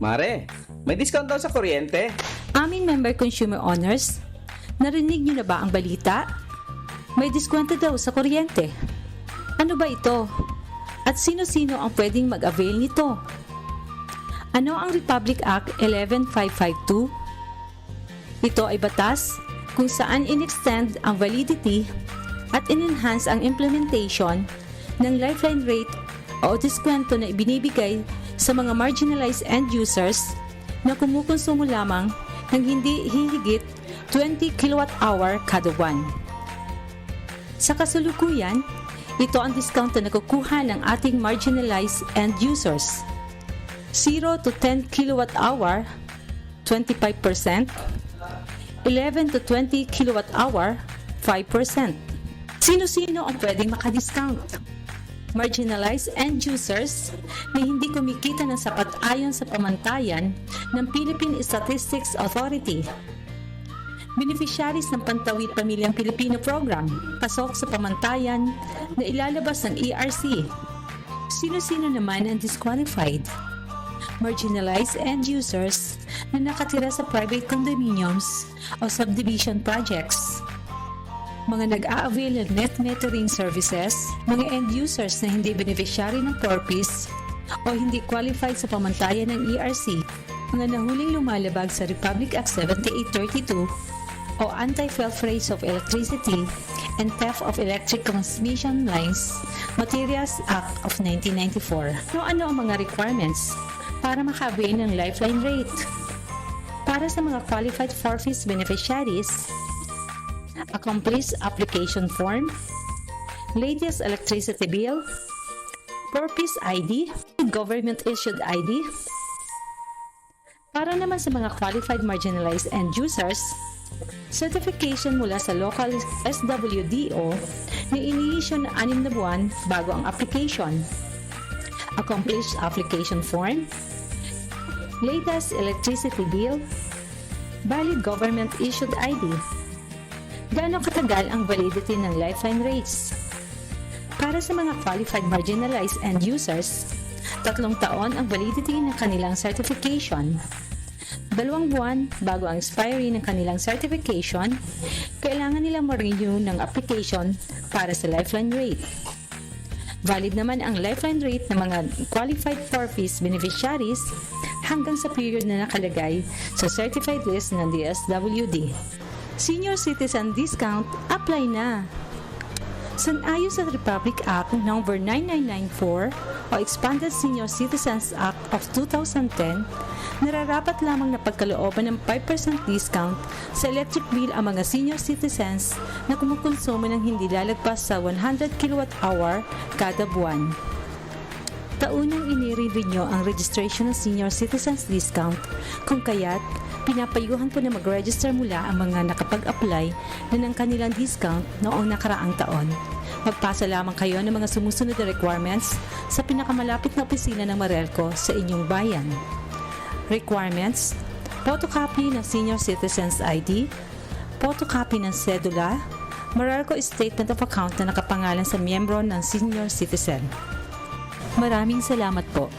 Mare, may discount daw sa kuryente. Aming member consumer owners, narinig niyo na ba ang balita? May diskwento daw sa kuryente. Ano ba ito? At sino-sino ang pwedeng mag-avail nito? Ano ang Republic Act 11552? Ito ay batas kung saan in-extend ang validity at in-enhance ang implementation ng lifeline rate o diskwento na ibinibigay sa mga marginalized end users na kumukonsumo lamang ng hindi hihigit 20 kWh kada buwan. Sa kasalukuyan, ito ang discount na nakukuha ng ating marginalized end users. 0 to 10 kWh, 25%, 11 to 20 kWh, 5%. Sino-sino ang pwedeng makadiscount? Marginalized end users na hindi kumikita ng sapat ayon sa pamantayan ng Philippine Statistics Authority. Beneficiaries ng Pantawid Pamilyang Pilipino Program, pasok sa pamantayan na ilalabas ng ERC. Sino-sino naman ang disqualified? Marginalized end users na nakatira sa private condominiums o subdivision projects. Mga nag-a-avail ng net metering services, mga end users na hindi beneficiary ng PORPIS o hindi qualified sa pamantayan ng ERC, mga nahuling lumalabag sa Republic Act 7832 o Anti-Theft Rates of Electricity and Theft of Electric Transmission Lines Materials Act of 1994. Ano ang mga requirements para maka-avail ng lifeline rate? Para sa mga qualified PORPIS beneficiaries, accomplished application form, latest electricity bill, PORPIS ID, government-issued ID. Para naman sa mga qualified marginalized end users, certification mula sa local SWDO na ini-issue na 6 na buwan bago ang application, accomplished application form, latest electricity bill, valid government-issued ID. Gaano katagal ang validity ng lifeline rates? Para sa mga qualified marginalized end users, 3 taon ang validity ng kanilang certification. 2 buwan bago ang expiry ng kanilang certification, kailangan nilang ma-renew ng application para sa lifeline rate. Valid naman ang lifeline rate ng mga qualified PORPIS beneficiaries hanggang sa period na nakalagay sa certified list ng DSWD. Senior Citizen Discount, apply na! Sang-ayon sa Republic Act No. 9994 o Expanded Senior Citizens Act of 2010, nararapat lamang na pagkalooban ng 5% discount sa electric bill ang mga senior citizens na kumukonsumo ng hindi lalagpas sa 100 kWh kada buwan. Taunang inire-renew ang registration ng Senior Citizens Discount, kung kaya't pinapayuhan po na mag-register mula ang mga nakapag-apply na ng kanilang discount noong nakaraang taon. Magpasa lamang kayo ng mga sumusunod na requirements sa pinakamalapit na opisina ng Meralco sa inyong bayan. Requirements: photocopy ng Senior Citizens ID, photocopy ng sedula, Meralco Statement of Account na nakapangalan sa miyembro ng Senior Citizen. Maraming salamat po.